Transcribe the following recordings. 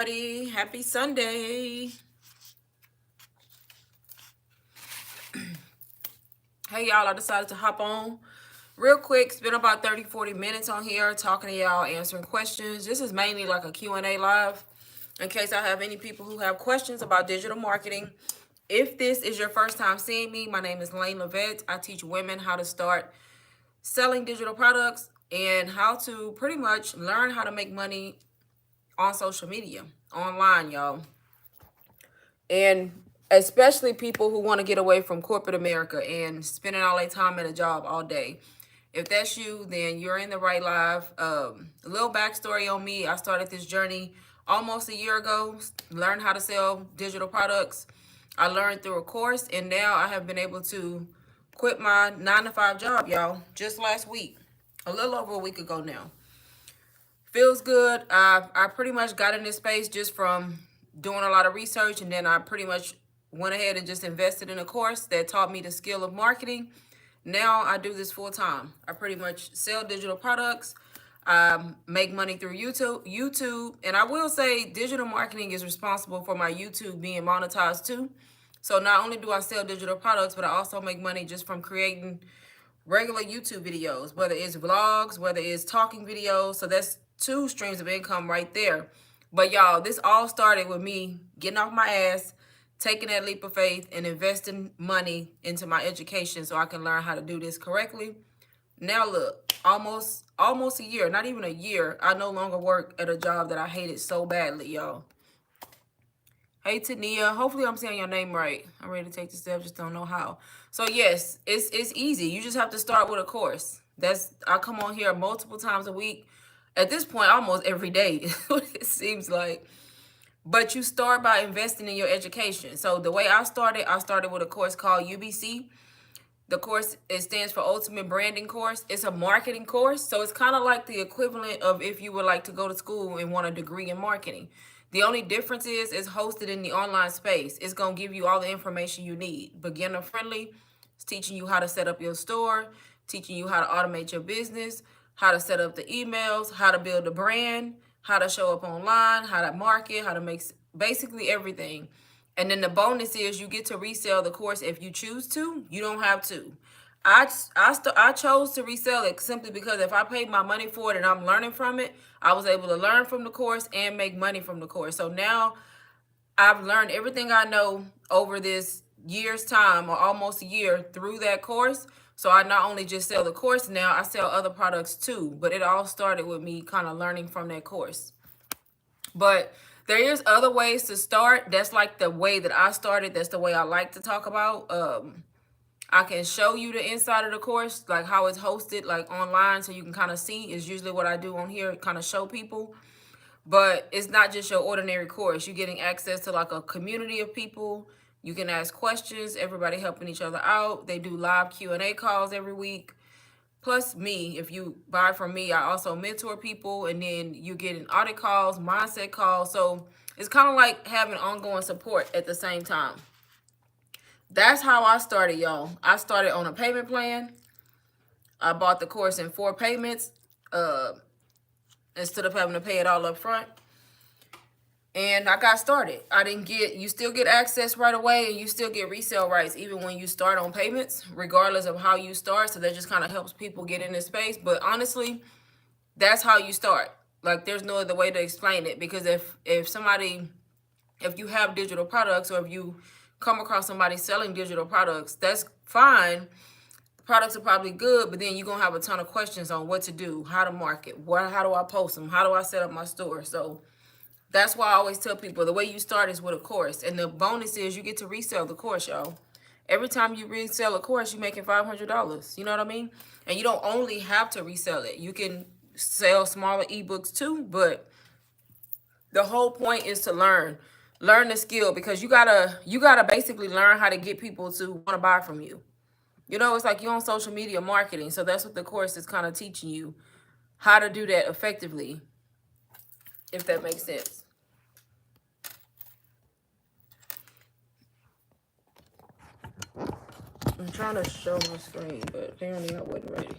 Happy Sunday. Hey y'all, I decided to hop on real quick. Spend about 30-40 minutes on here talking to y'all, answering questions. This is mainly like a Q&A live in case I have any people who have questions about digital marketing. If this is your first time seeing me, my name is Lane Levette. I teach women how to start selling digital products and how to pretty much learn how to make money on social media, online, y'all. And especially people who want to get away from corporate America and spending all their time at a job all day. If that's you, then you're in the right live. A little backstory on me. I started this journey almost a year ago, learned how to sell digital products. I learned through a course, and now I have been able to quit my 9-to-5 job, y'all, just last week, a little over a week ago now. Feels good. I pretty much got in this space just from doing a lot of research, and then I pretty much went ahead and just invested in a course that taught me the skill of marketing. Now I do this full time. I pretty much sell digital products, make money through YouTube, and I will say digital marketing is responsible for my YouTube being monetized too. So not only do I sell digital products, but I also make money just from creating regular YouTube videos, whether it's vlogs, whether it's talking videos. So that's two streams of income right there. But y'all, this all started with me getting off my ass, taking that leap of faith and investing money into my education so I can learn how to do this correctly. Now look, almost a year, not even a year, I no longer work at a job that I hated so badly, y'all. Hey Tania, hopefully I'm saying your name right. I'm ready to take the step, just don't know how. So yes, it's easy. You just have to start with a course. I come on here multiple times a week. At this point, almost every day, it seems like. But you start by investing in your education. So the way I started with a course called UBC. The course, it stands for Ultimate Branding Course. It's a marketing course. So it's kind of like the equivalent of if you would like to go to school and want a degree in marketing. The only difference is it's hosted in the online space. It's going to give you all the information you need. Beginner friendly. It's teaching you how to set up your store, teaching you how to automate your business, how to set up the emails, how to build a brand, how to show up online, how to market, how to make basically everything. And then the bonus is you get to resell the course if you choose to. You don't have to. I chose to resell it simply because if I paid my money for it and I'm learning from it, I was able to learn from the course and make money from the course. So now I've learned everything I know over this year's time, or almost a year, through that course. So I not only just sell the course now, I sell other products too. But it all started with me kind of learning from that course. But there is other ways to start. That's like the way that I started. That's the way I like to talk about. I can show you the inside of the course, like how it's hosted, like online, so you can kind of see. Is usually what I do on here, kind of show people. But it's not just your ordinary course. You're getting access to like a community of people. You can ask questions. Everybody helping each other out. They do live Q&A calls every week. Plus me, if you buy from me, I also mentor people, and then you get an audit calls, mindset calls. So it's kind of like having ongoing support at the same time. That's how I started, y'all. I started on a payment plan. I bought the course in 4 payments instead of having to pay it all up front. And I got started. You still get access right away, and you still get resale rights even when you start on payments, regardless of how you start. So that just kind of helps people get in this space. But honestly, that's how you start. Like, there's no other way to explain it, because if you have digital products, or if you come across somebody selling digital products, that's fine. The products are probably good, but then you're gonna have a ton of questions on what to do, how to market, how do I post them, how do I set up my store. So that's why I always tell people the way you start is with a course. And the bonus is you get to resell the course, y'all. Every time you resell a course, you're making $500. You know what I mean? And you don't only have to resell it. You can sell smaller ebooks too, but the whole point is to learn the skill, because you gotta basically learn how to get people to want to buy from you. You know, it's like you're on social media marketing. So that's what the course is kind of teaching you, how to do that effectively, if that makes sense. I'm trying to show my screen, but apparently I wasn't ready.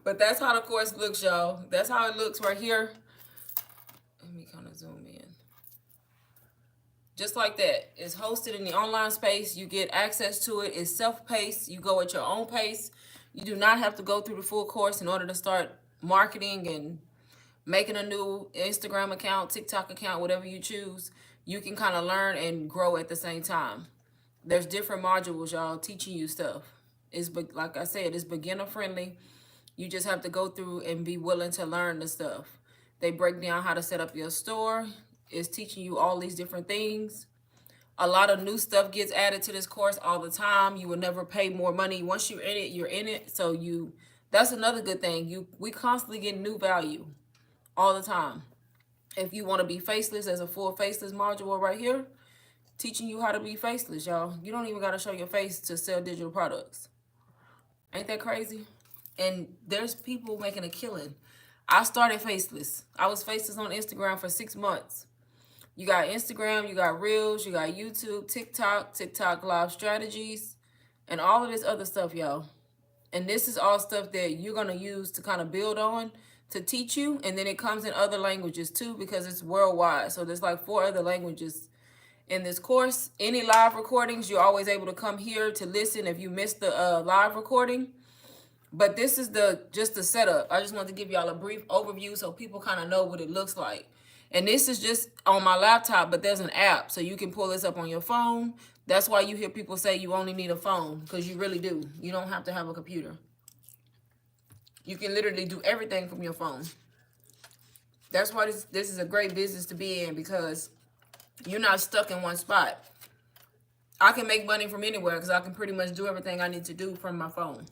But that's how the course looks, y'all. That's how it looks right here. Let me kind of zoom in. Just like that. It's hosted in the online space. You get access to it. It's self-paced. You go at your own pace. You do not have to go through the full course in order to start marketing and making a new Instagram account, TikTok account, whatever you choose. You can kind of learn and grow at the same time. There's different modules, y'all, teaching you stuff. It's, like I said, it's beginner friendly. You just have to go through and be willing to learn the stuff. They break down how to set up your store. It's teaching you all these different things. A lot of new stuff gets added to this course all the time. You will never pay more money. Once you're in it, you're in it. So that's another good thing. We constantly get new value all the time. If you want to be faceless, there's a full faceless module right here teaching you how to be faceless, y'all. You don't even got to show your face to sell digital products. Ain't that crazy? And there's people making a killing. I started faceless. I was faceless on Instagram for 6 months. You got Instagram, you got Reels, you got YouTube, TikTok live strategies, and all of this other stuff, y'all. And this is all stuff that you're going to use to kind of build on to teach you. And then it comes in other languages too, because it's worldwide. So there's like 4 other languages in this course. Any live recordings, you're always able to come here to listen if you missed the live recording. But this is just the setup. I just want to give y'all a brief overview so people kind of know what it looks like. And this is just on my laptop, but there's an app, so you can pull this up on your phone. That's why you hear people say you only need a phone, because you really do. You don't have to have a computer. You can literally do everything from your phone. That's why this is a great business to be in, because you're not stuck in one spot. I can make money from anywhere because I can pretty much do everything I need to do from my phone.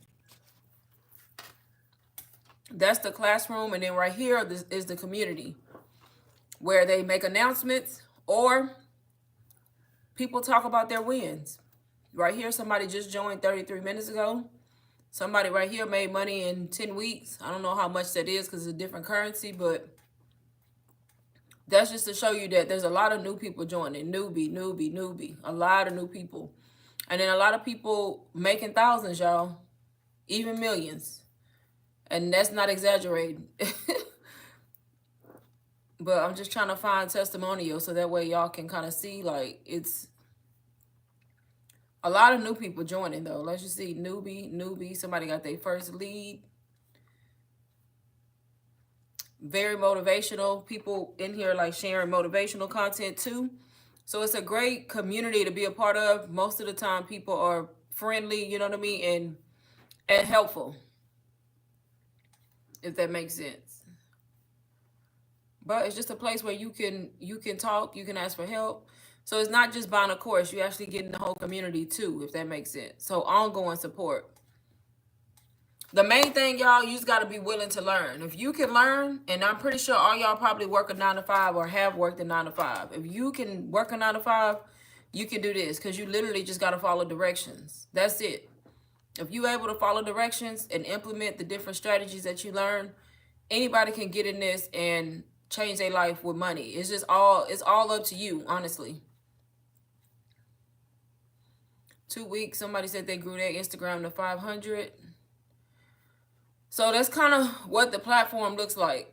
That's the classroom, and then right here is the community, where they make announcements or people talk about their wins. Right here, somebody just joined 33 minutes ago. Somebody right here made money in 10 weeks. I don't know how much that is because it's a different currency, but that's just to show you that there's a lot of new people joining. Newbie. A lot of new people. And then a lot of people making thousands, y'all. Even millions. And that's not exaggerating. But I'm just trying to find testimonials so that way y'all can kind of see, like, it's a lot of new people joining, though. Let's just see. Newbie. Somebody got their first lead. Very motivational. People in here, like, sharing motivational content, too. So it's a great community to be a part of. Most of the time, people are friendly, you know what I mean, and helpful, if that makes sense. But it's just a place where you can talk, you can ask for help. So it's not just buying a course, you actually getting the whole community too, if that makes sense. So ongoing support. The main thing, y'all, you just got to be willing to learn. If you can learn, and I'm pretty sure all y'all probably work a 9 to 5 or have worked a 9 to 5. If you can work a 9 to 5, you can do this, because you literally just got to follow directions. That's it. If you're able to follow directions and implement the different strategies that you learn, anybody can get in this and change their life with money. It's all up to you, honestly. 2 weeks, somebody said they grew their Instagram to 500. So that's kind of what the platform looks like.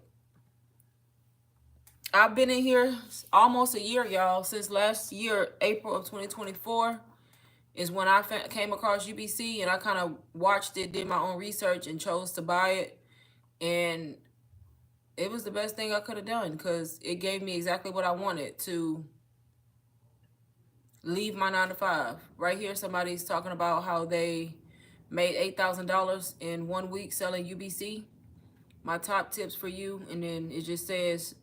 I've been in here almost a year, y'all. Since last year, April of 2024 is when I came across UBC, and I kind of watched it, did my own research, and chose to buy it. And it was the best thing I could have done, because it gave me exactly what I wanted to leave my 9 to 5. Right here, somebody's talking about how they made $8,000 in 1 week selling UBC. My top tips for you. And then it just says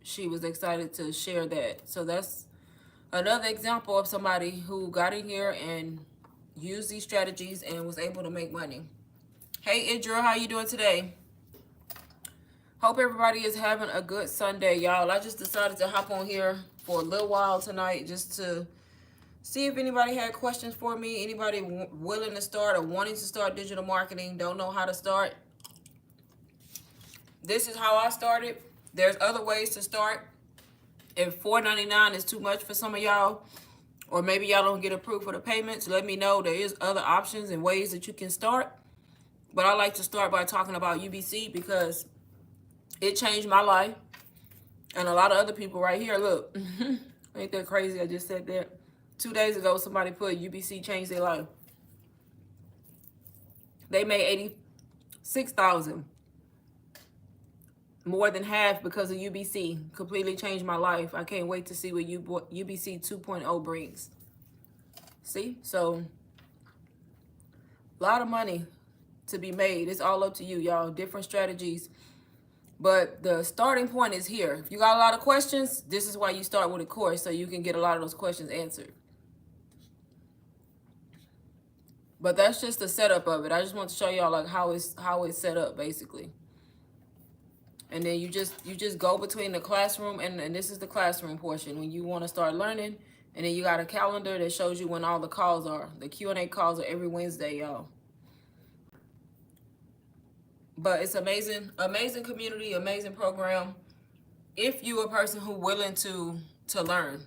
she was excited to share that. So that's another example of somebody who got in here and used these strategies and was able to make money. Hey, Idra, how you doing today? Hope everybody is having a good Sunday, y'all. I just decided to hop on here for a little while tonight just to see if anybody had questions for me. Anybody willing to start or wanting to start digital marketing, don't know how to start. This is how I started. There's other ways to start. If $4.99 is too much for some of y'all, or maybe y'all don't get approved for the payments, let me know. There is other options and ways that you can start. But I like to start by talking about UBC because it changed my life. And a lot of other people right here, look, ain't that crazy? I just said that. 2 days ago, somebody put UBC changed their life. They made 86,000, more than half because of UBC. Completely changed my life. I can't wait to see what UBC 2.0 brings. See? So, a lot of money to be made. It's all up to you, y'all. Different strategies. But the starting point is here. If you got a lot of questions, this is why you start with a course, so you can get a lot of those questions answered. But that's just the setup of it. I just want to show y'all like how it's set up basically. And then you just go between the classroom and this is the classroom portion when you want to start learning. And then you got a calendar that shows you when all the calls are. The Q&A calls are every Wednesday, y'all. But it's amazing, amazing community, amazing program. If you're a person who willing to learn,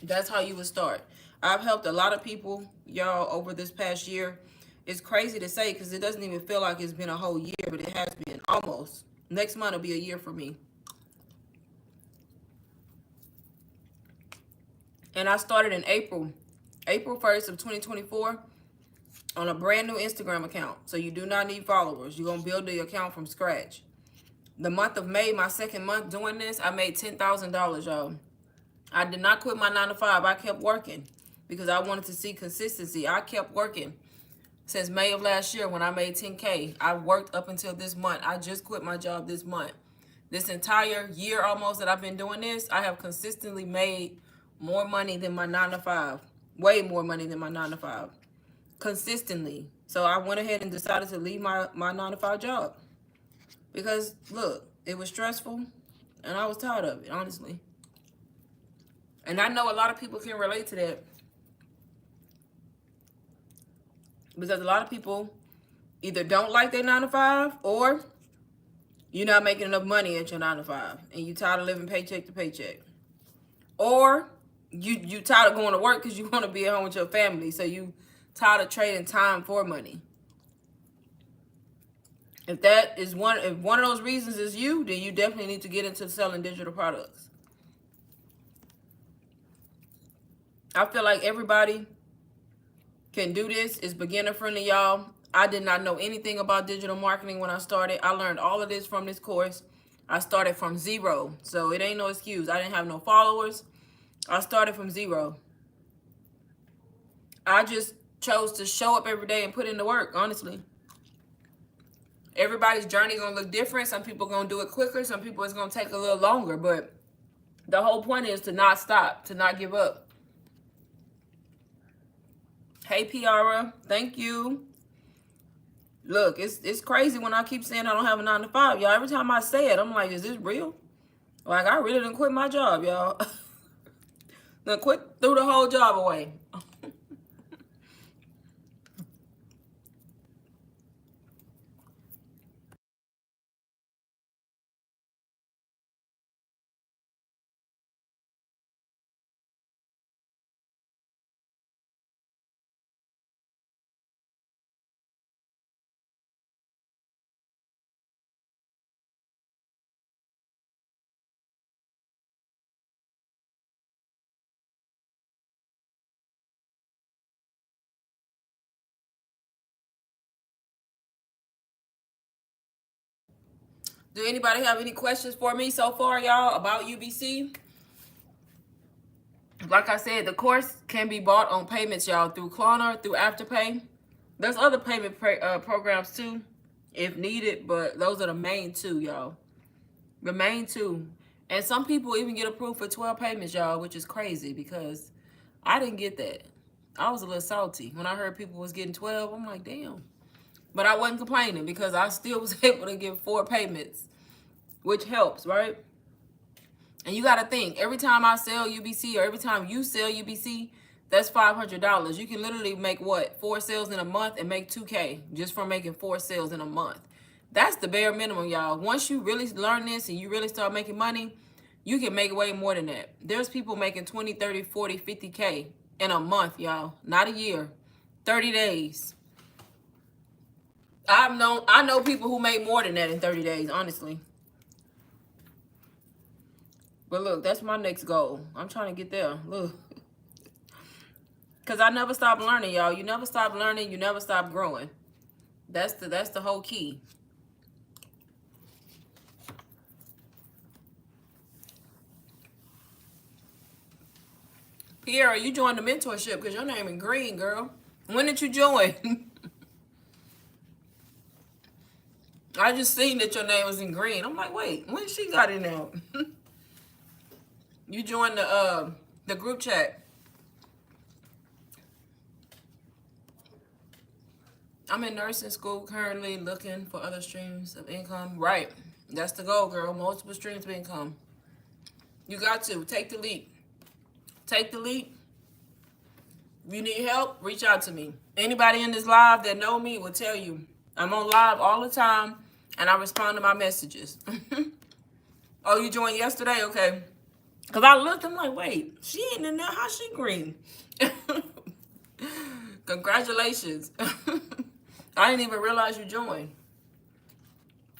that's how you would start. I've helped a lot of people, y'all, over this past year. It's crazy to say because it doesn't even feel like it's been a whole year, but it has been almost. Next month will be a year for me. And I started in April 1st of 2024 on a brand new Instagram account. So you do not need followers. You're going to build the account from scratch. The month of May, my second month doing this, I made $10,000, y'all. I did not quit my 9 to 5. I kept working because I wanted to see consistency. I kept working since May of last year when I made 10K. I worked up until this month. I just quit my job this month. This entire year almost that I've been doing this, I have consistently made more money than my 9 to 5. Way more money than my 9 to 5. Consistently. So I went ahead and decided to leave my 9 to 5 job. Because, look, it was stressful and I was tired of it, honestly. And I know a lot of people can relate to that. Because a lot of people either don't like their 9 to 5 or you're not making enough money at your 9 to 5 and you tired of living paycheck to paycheck. Or you tired of going to work because you want to be at home with your family. So you tired of trading time for money. If that is one of those reasons is you, then you definitely need to get into selling digital products. I feel like everybody can do this. It's beginner friendly, y'all. I did not know anything about digital marketing when I started. I learned all of this from this course. I started from zero, so it ain't no excuse. I didn't have no followers. I started from zero. I just chose to show up every day and put in the work, honestly. Everybody's journey is going to look different. Some people are going to do it quicker. Some people it's going to take a little longer. But the whole point is to not stop, to not give up. Hey, Piara. Thank you. Look, it's crazy when I keep saying I don't have a 9 to 5, y'all. Every time I say it, I'm like, is this real? Like, I really didn't quit my job, y'all. Done quit, threw the whole job away. Do anybody have any questions for me so far, y'all, about UBC? Like I said, the course can be bought on payments, y'all, through Klarna, through Afterpay. There's other payment programs, too, if needed, but those are the main two, y'all. The main two. And some people even get approved for 12 payments, y'all, which is crazy because I didn't get that. I was a little salty. When I heard people was getting 12, I'm like, damn. But I wasn't complaining because I still was able to get 4 payments, which helps, right? And you got to think, every time I sell UBC or every time you sell UBC, that's $500. You can literally make, what, 4 sales in a month and make $2K just from making 4 sales in a month. That's the bare minimum, y'all. Once you really learn this and you really start making money, you can make way more than that. There's people making 20, 30, 40, 50K in a month, y'all. Not a year. 30 days. I know people who make more than that in 30 days, honestly. But look, that's my next goal. I'm trying to get there. Look. Because I never stop learning, y'all. You never stop learning. You never stop growing. That's the whole key. Pierre, you joined the mentorship because your name is green, girl. When did you join? I just seen that your name was in green. I'm like, wait, when she got in there? You joined the group chat. I'm in nursing school currently, looking for other streams of income. Right. That's the goal, girl. Multiple streams of income. You got to. Take the leap. Take the leap. If you need help, reach out to me. Anybody in this live that know me will tell you I'm on live all the time and I respond to my messages. Oh, you joined yesterday? Okay. Because I looked, I'm like, wait, she ain't in there. How she green? Congratulations. I didn't even realize you joined.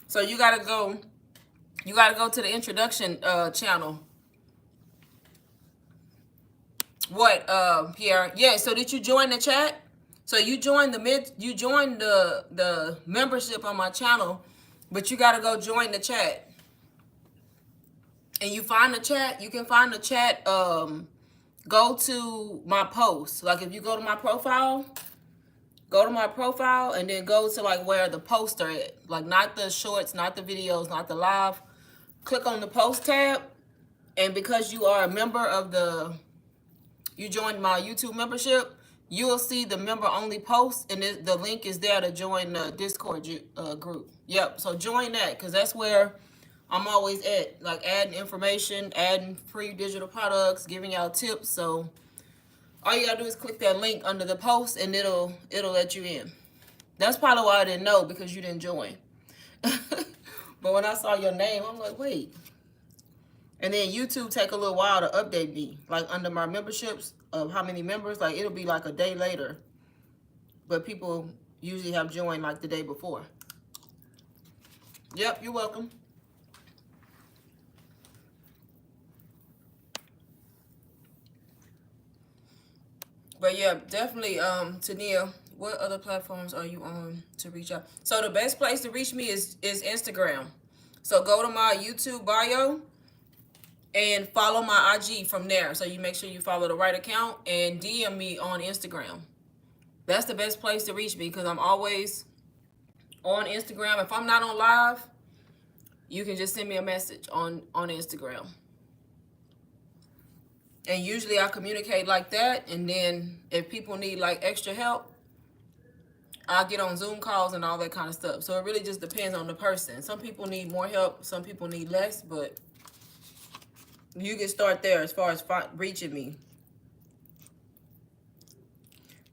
So you gotta go to the introduction channel. What, Pierre? Yeah, so did you join the chat? So you joined the membership on my channel, but you gotta go join the chat. And you find the chat, you can find the chat, go to my post. Like if you go to my profile and then go to like where the posts are at. Like not the shorts, not the videos, not the live. Click on the post tab. And because you are a member of you joined my YouTube membership, you will see the member only posts and the link is there to join the Discord group. Yep, so join that because that's where I'm always at, like adding information, adding free digital products, giving y'all tips. So all you gotta do is click that link under the post and it'll let you in. That's probably why I didn't know, because you didn't join. But when I saw your name, I'm like, wait. And then YouTube take a little while to update me, like under my memberships of how many members, like it'll be like a day later. But people usually have joined like the day before. Yep, you're welcome. But yeah, definitely, Tania, what other platforms are you on to reach out? So the best place to reach me is Instagram. So go to my YouTube bio and follow my IG from there. So you make sure you follow the right account and DM me on Instagram. That's the best place to reach me because I'm always on Instagram. If I'm not on live, you can just send me a message on Instagram. And usually I communicate like that. And then if people need like extra help, I'll get on Zoom calls and all that kind of stuff. So it really just depends on the person. Some people need more help. Some people need less. But you can start there as far as reaching me.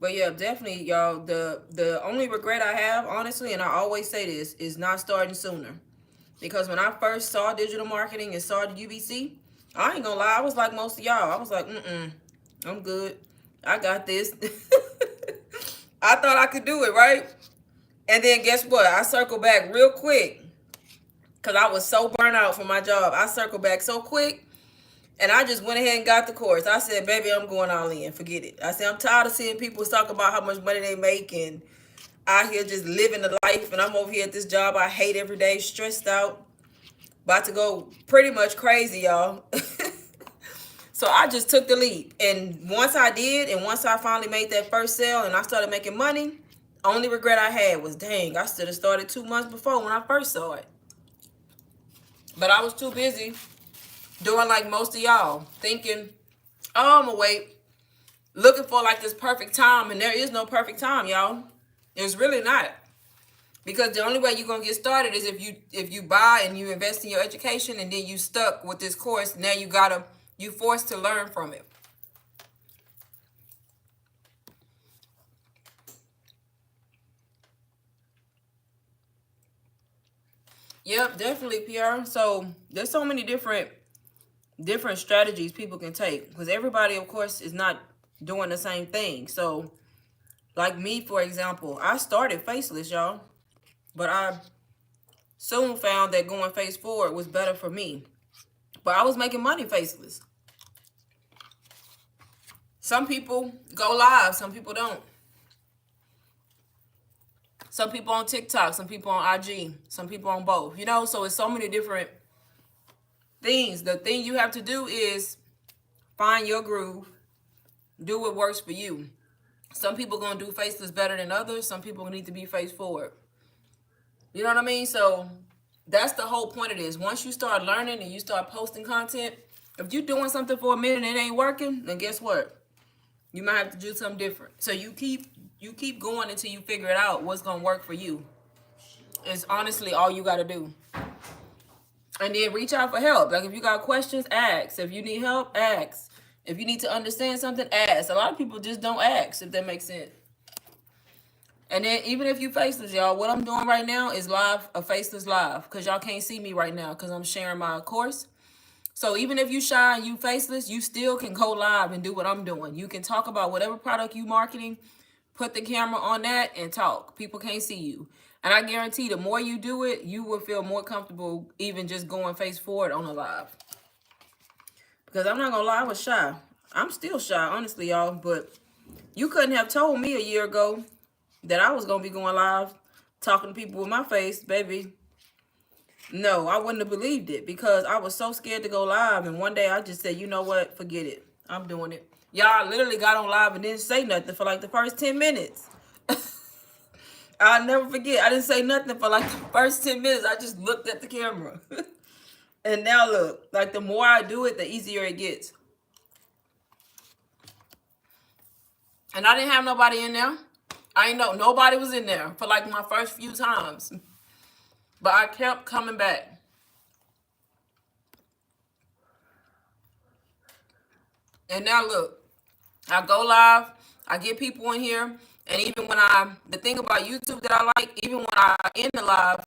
But yeah, definitely, y'all. The only regret I have, honestly, and I always say this, is not starting sooner. Because when I first saw digital marketing and started UBC, I ain't gonna lie, I was like most of y'all. I was like, I'm good. I got this. I thought I could do it, right? And then guess what? I circled back real quick because I was so burnt out from my job. I circled back so quick and I just went ahead and got the course. I said, baby, I'm going all in. Forget it. I said, I'm tired of seeing people talk about how much money they make and out here just living the life. And I'm over here at this job I hate every day, stressed out. About to go pretty much crazy, y'all. So I just took the leap. And once I did, and once I finally made that first sale and I started making money, only regret I had was, dang, I should have started 2 months before when I first saw it. But I was too busy doing like most of y'all, thinking, oh, I'm gonna wait, looking for like this perfect time. And there is no perfect time, y'all. It's really not. Because the only way you're going to get started is if you buy and you invest in your education and then you stuck with this course. Now you forced to learn from it. Yep, definitely, PR. So there's so many different strategies people can take. Because everybody, of course, is not doing the same thing. So like me, for example, I started faceless, y'all. But I soon found that going face forward was better for me. But I was making money faceless. Some people go live, some people don't. Some people on TikTok, some people on IG, some people on both. You know, so it's so many different things. The thing you have to do is find your groove, do what works for you. Some people gonna do faceless better than others. Some people need to be face forward. You know what I mean? So that's the whole point of this. Once you start learning and you start posting content, if you're doing something for a minute and it ain't working, then guess what? You might have to do something different. So you keep going until you figure it out what's gonna work for you. It's honestly all you gotta do. And then reach out for help. Like if you got questions, ask. If you need help, ask. If you need to understand something, ask. A lot of people just don't ask, if that makes sense. And then even if you faceless, y'all, what I'm doing right now is live, a faceless live. Because y'all can't see me right now because I'm sharing my course. So even if you shy and you faceless, you still can go live and do what I'm doing. You can talk about whatever product you marketing, put the camera on that and talk. People can't see you. And I guarantee the more you do it, you will feel more comfortable even just going face forward on a live. Because I'm not going to lie, I was shy. I'm still shy, honestly, y'all. But you couldn't have told me a year ago that I was going to be going live talking to people with my face, baby. No, I wouldn't have believed it because I was so scared to go live. And one day I just said, you know what? Forget it. I'm doing it. Y'all literally got on live and didn't say nothing for like the first 10 minutes. I'll never forget. I didn't say nothing for like the first 10 minutes. I just looked at the camera. And now look, like the more I do it, the easier it gets. And I didn't have nobody in there. I ain't know nobody was in there for like my first few times. But I kept coming back. And now look, I go live, I get people in here, and even when the thing about YouTube that I like, even when I end the live,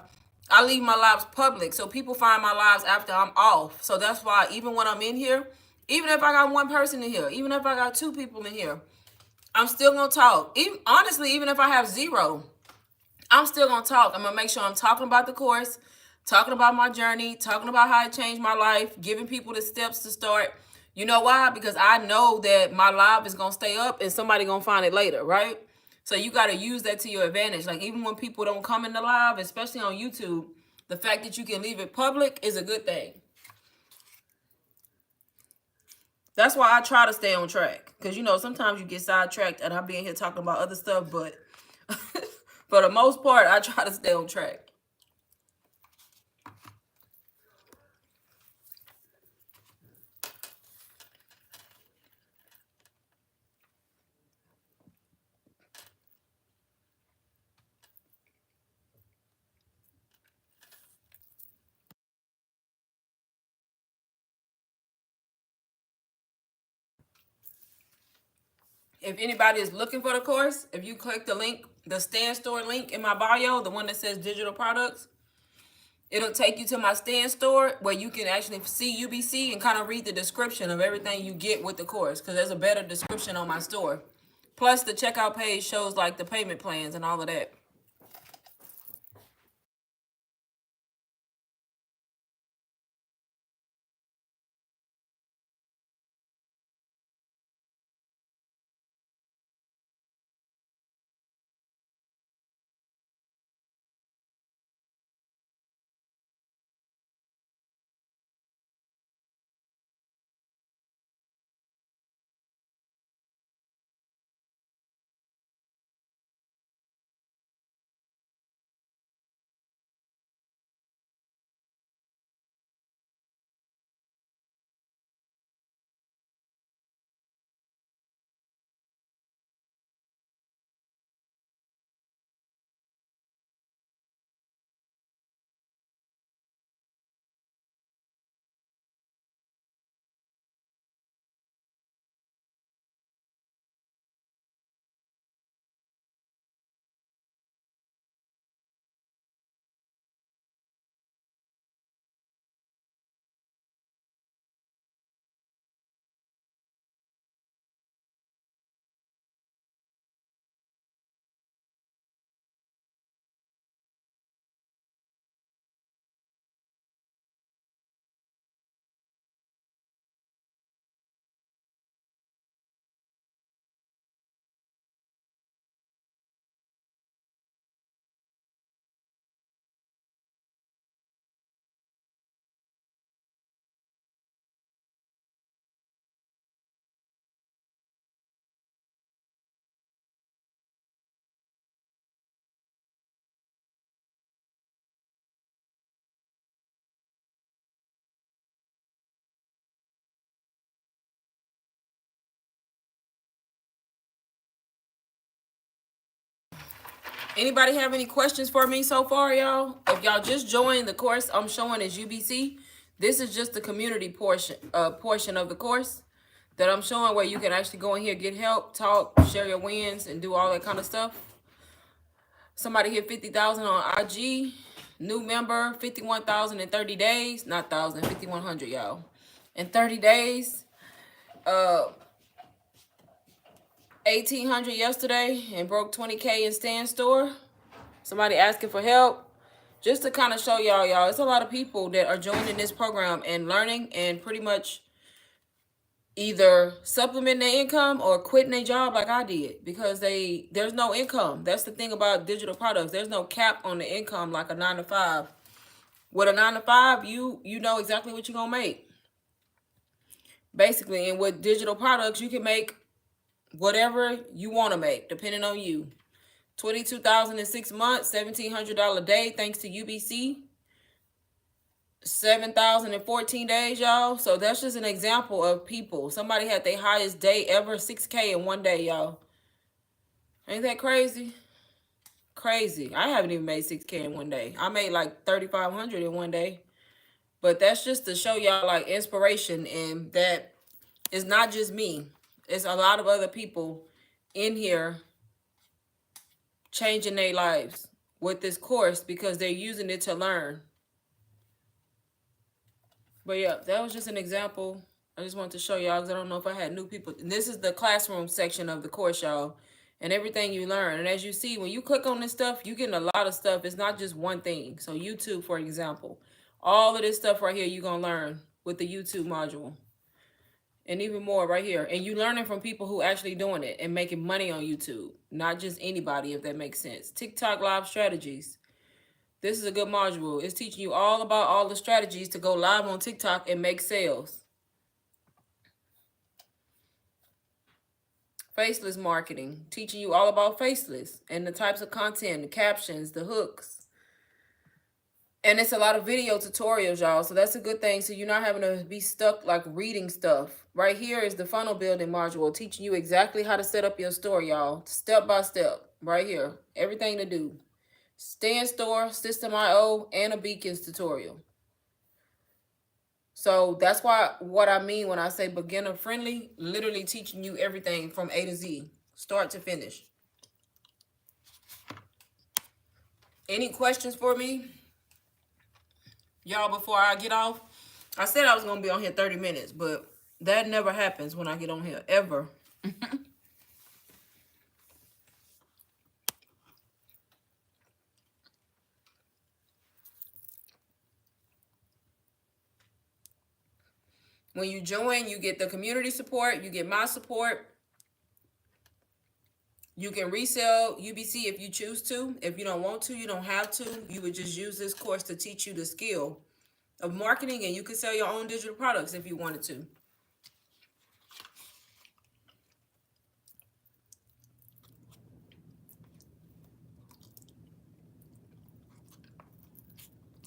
I leave my lives public. So people find my lives after I'm off. So that's why even when I'm in here, even if I got one person in here, even if I got two people in here, I'm still going to talk. Even, honestly, even if I have zero, I'm still going to talk. I'm going to make sure I'm talking about the course, talking about my journey, talking about how it changed my life, giving people the steps to start. You know why? Because I know that my live is going to stay up and somebody going to find it later, right? So you got to use that to your advantage. Like even when people don't come in the live, especially on YouTube, the fact that you can leave it public is a good thing. That's why I try to stay on track. Because, you know, sometimes you get sidetracked and I'll be in here talking about other stuff. But for the most part, I try to stay on track. If anybody is looking for the course, if you click the link, the Stand Store link in my bio, the one that says digital products, it'll take you to my Stand Store where you can actually see UBC and kind of read the description of everything you get with the course because there's a better description on my store. Plus, the checkout page shows like the payment plans and all of that. Anybody have any questions for me so far, y'all? If y'all just joined the course I'm showing is UBC. This is just the community portion of the course that I'm showing, where you can actually go in here, get help, talk, share your wins, and do all that kind of stuff. Somebody hit 50,000 on IG. New member, 51,000 in 30 days. Not 1,000, 5,100, y'all. In 30 days. 1,800 yesterday and broke 20K in Stan Store. Somebody asking for help. Just to kind of show y'all, it's a lot of people that are joining this program and learning and pretty much either supplementing their income or quitting their job like I did, because there's no income. That's the thing about digital products. There's no cap on the income like a 9 to 5. With a 9 to 5, you know exactly what you're gonna make, basically. And with digital products, you can make whatever you want to make, depending on you. 22,000 in 6 months, $1,700 a day, thanks to UBC. 7,000 in 14 days, y'all. So that's just an example of people. Somebody had their highest day ever, 6K in one day, y'all. Ain't that crazy? Crazy. I haven't even made 6K in one day. I made like 3,500 in one day. But that's just to show y'all like inspiration, and that it's not just me. It's a lot of other people in here changing their lives with this course because they're using it to learn. But yeah, that was just an example. I just wanted to show y'all because I don't know if I had new people. And this is the classroom section of the course, y'all, and everything you learn. And as you see, when you click on this stuff, you're getting a lot of stuff. It's not just one thing. So YouTube, for example, all of this stuff right here, you're going to learn with the YouTube module. And even more right here. And you learning from people who actually doing it and making money on YouTube. Not just anybody, if that makes sense. TikTok live strategies. This is a good module. It's teaching you all about all the strategies to go live on TikTok and make sales. Faceless marketing. Teaching you all about faceless and the types of content, the captions, the hooks. And it's a lot of video tutorials, y'all. So that's a good thing. So you're not having to be stuck like reading stuff. Right here is the funnel building module, teaching you exactly how to set up your store, y'all. Step by step. Right here. Everything to do. Stan Store, System.io, and a Beacons tutorial. So that's what I mean when I say beginner friendly, literally teaching you everything from A to Z, start to finish. Any questions for me? Y'all, before I get off, I said I was going to be on here 30 minutes, but that never happens when I get on here, ever. When you join, you get the community support, you get my support. You can resell UBC if you choose to. If you don't want to, you don't have to. You would just use this course to teach you the skill of marketing, and you can sell your own digital products if you wanted to.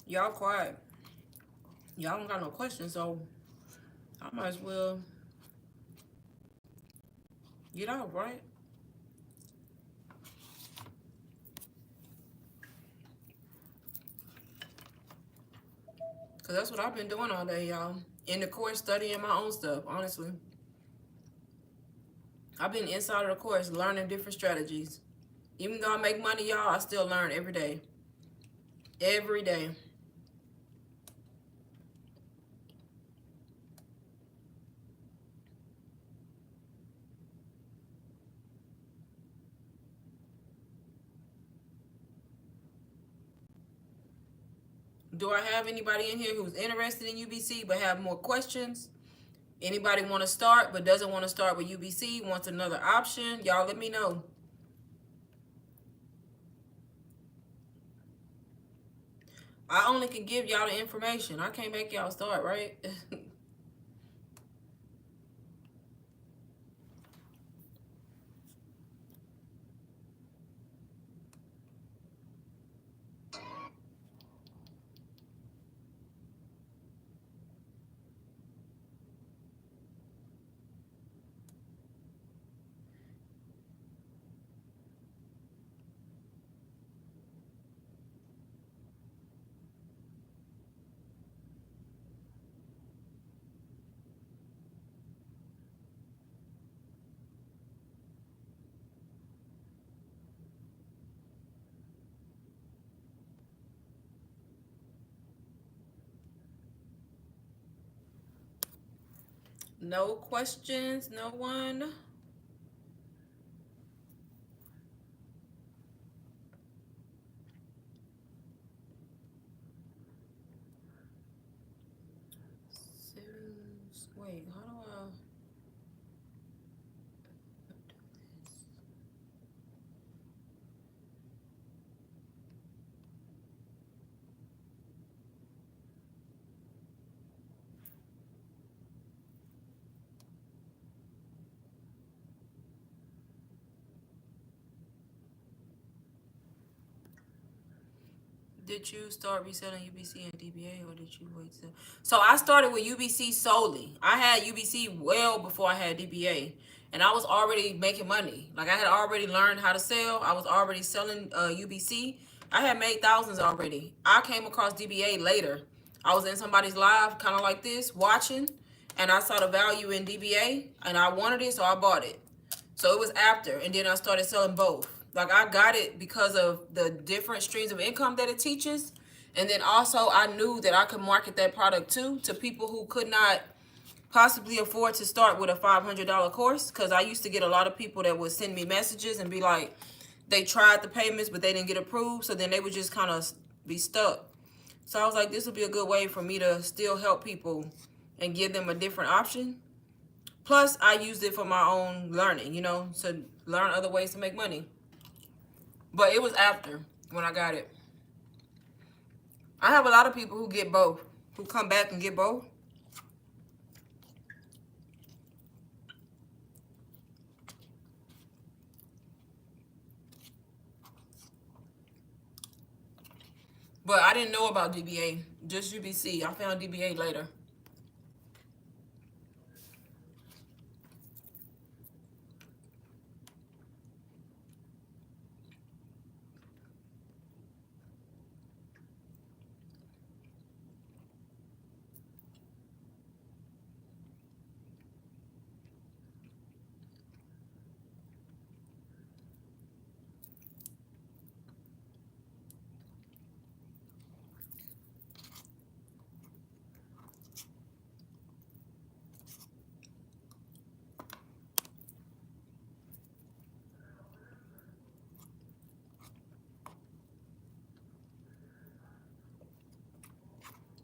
Y'all quiet. Y'all don't got no questions, so I might as well get out, right? Because that's what I've been doing all day, y'all. In the course, studying my own stuff, honestly. I've been inside of the course learning different strategies. Even though I make money, y'all, I still learn every day. Every day. Do I have anybody in here who's interested in UBC but have more questions? Anybody want to start but doesn't want to start with UBC, wants another option? Y'all let me know. I only can give y'all the information. I can't make y'all start, right? No questions? No one? Wait, how do I do this? Did you start reselling UBC and DBA, or did you wait till? So I started with UBC solely. I had UBC well before I had DBA, and I was already making money. Like I had already learned how to sell. I was already selling UBC. I had made thousands already. I came across DBA later. I was in somebody's live, kind of like this, watching, and I saw the value in DBA, and I wanted it, so I bought it. So it was after, and then I started selling both. Like I got it because of the different streams of income that it teaches, and then also I knew that I could market that product too to people who could not possibly afford to start with a $500 course. Because I used to get a lot of people that would send me messages and be like, they tried the payments but they didn't get approved, so then they would just kind of be stuck. So I was like, this would be a good way for me to still help people and give them a different option. Plus, I used it for my own learning, to learn other ways to make money. But it was after when I got it. I have a lot of people who get both, who come back and get both. But I didn't know about DBA, just UBC. I found DBA later.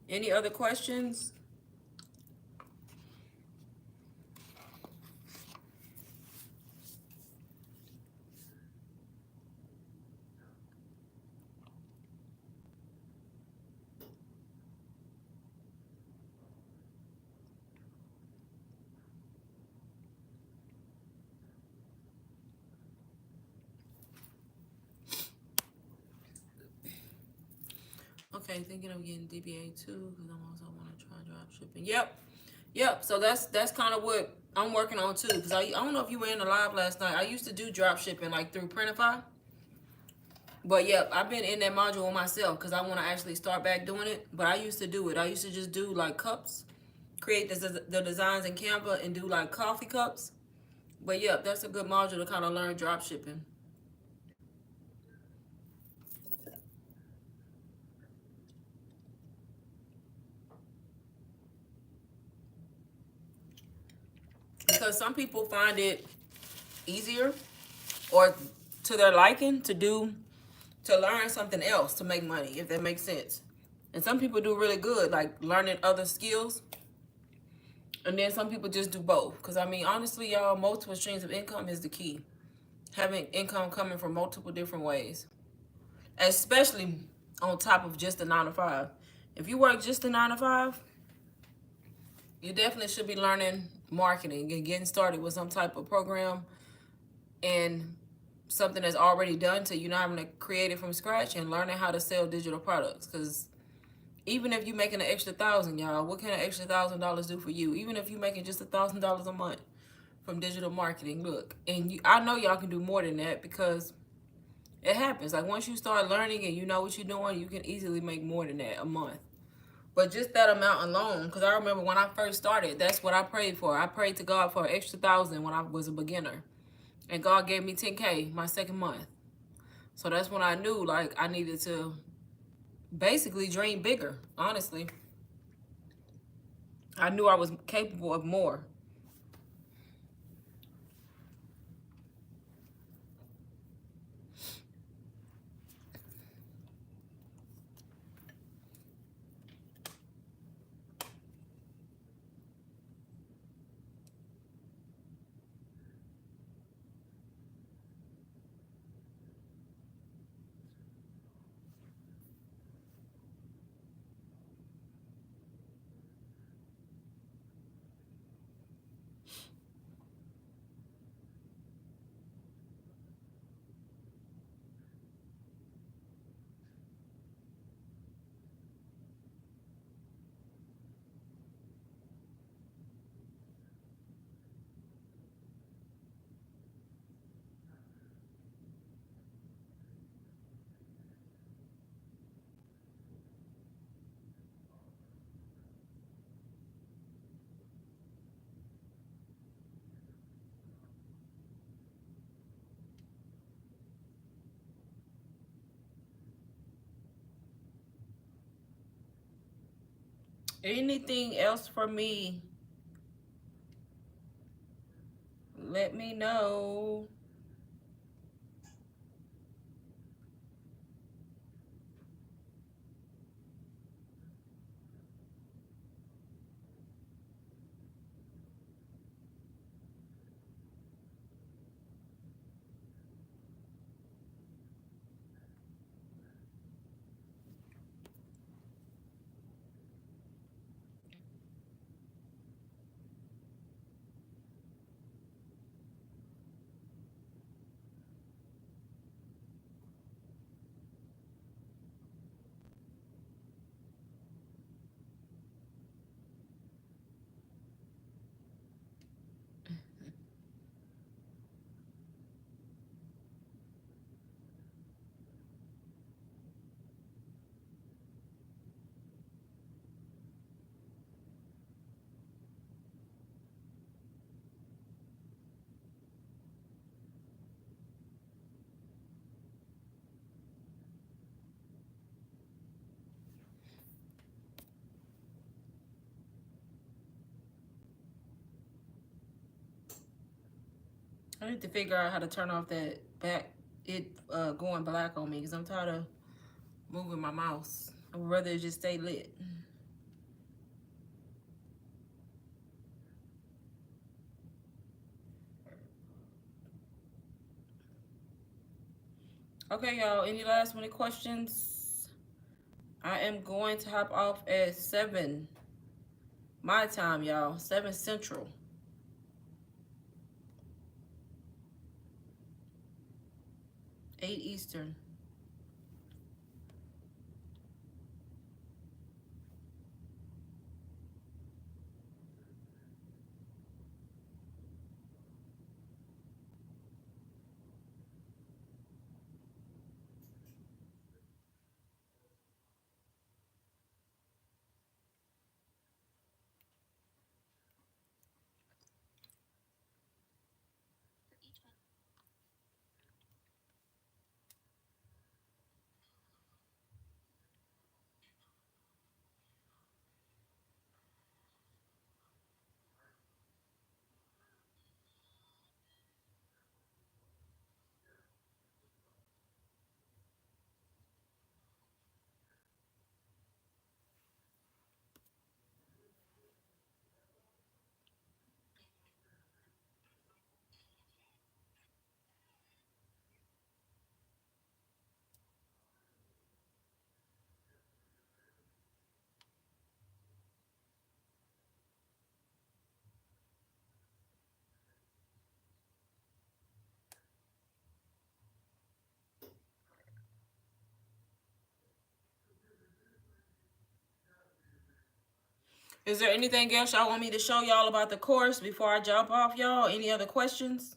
Any other questions? Okay, thinking of getting DBA too, because I'm also want to try drop shipping. Yep. So that's kind of what I'm working on too. Because I don't know if you were in the live last night. I used to do drop shipping like through Printify. But yep, I've been in that module myself because I want to actually start back doing it. But I used to do it. I used to just do like cups, create the designs in Canva and do like coffee cups. But yep, that's a good module to kind of learn drop shipping. Because some people find it easier or to their liking to learn something else to make money, if that makes sense. And some people do really good, like learning other skills. And then some people just do both. Because, I mean, honestly, y'all, multiple streams of income is the key. Having income coming from multiple different ways. Especially on top of just a 9 to 5. If you work just a 9 to 5, you definitely should be learning marketing and getting started with some type of program and something that's already done, so you're not having to create it from scratch, and learning how to sell digital products. Because even if you're making an extra $1,000, y'all, what can an extra $1,000 do for you? Even if you're making just $1,000 a month from digital marketing, look, and I know y'all can do more than that, because it happens. Like once you start learning and you know what you're doing, you can easily make more than that a month. But just that amount alone, because I remember when I first started, that's what I prayed for. I prayed to God for an extra 1,000 when I was a beginner. And God gave me 10K my second month. So that's when I knew, like, I needed to basically dream bigger, honestly. I knew I was capable of more. Anything else for me? Let me know. I need to figure out how to turn off that back, going black on me, because I'm tired of moving my mouse. I would rather it just stay lit. Okay, y'all, any last minute questions? I am going to hop off at 7 my time, y'all. 7 Central. 8 Eastern. Is there anything else y'all want me to show y'all about the course before I jump off, y'all? Any other questions?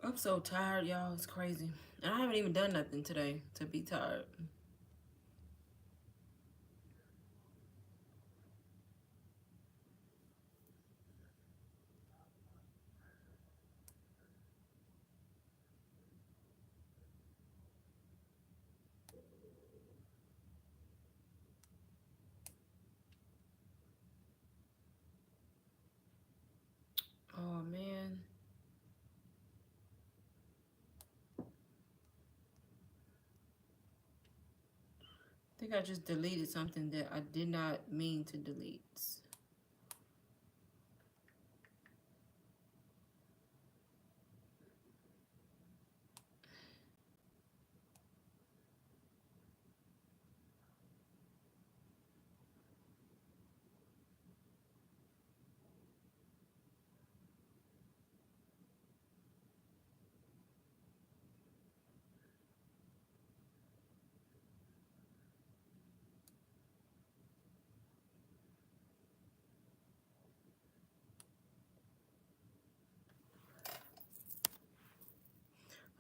I'm so tired, y'all. It's crazy. And I haven't even done nothing today to be tired. Oh, man. I think I just deleted something that I did not mean to delete.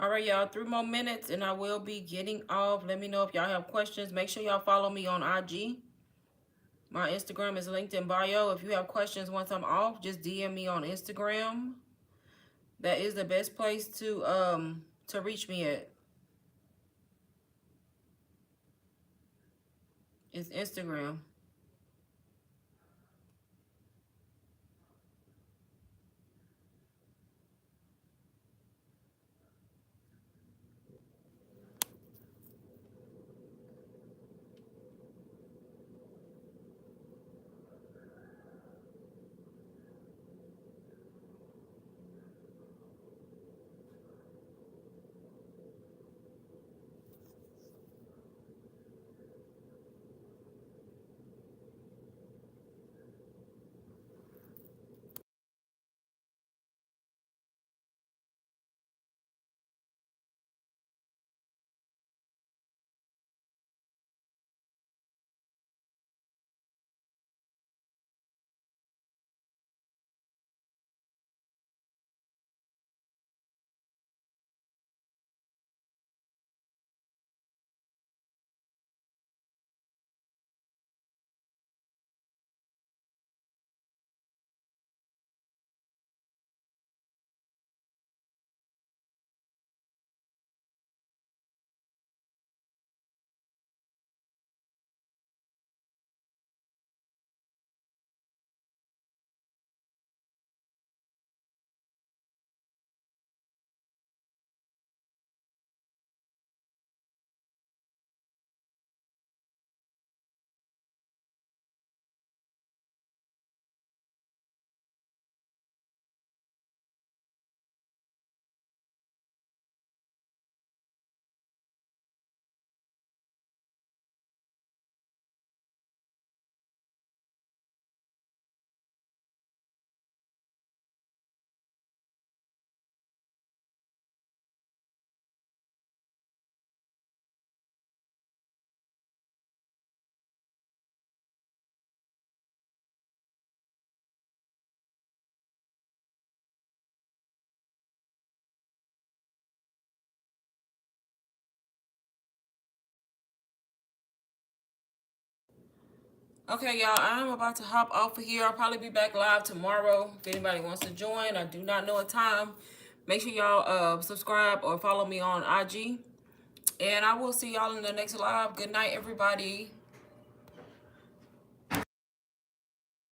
All right, y'all, 3 more minutes and I will be getting off. Let me know if y'all have questions. Make sure y'all follow me on IG. My Instagram is linked in bio. If you have questions once I'm off, just DM me on Instagram. That is the best place to reach me at. It's Instagram. Okay, y'all, I'm about to hop off of here. I'll probably be back live tomorrow. If anybody wants to join, I do not know a time. Make sure y'all subscribe or follow me on IG. And I will see y'all in the next live. Good night, everybody.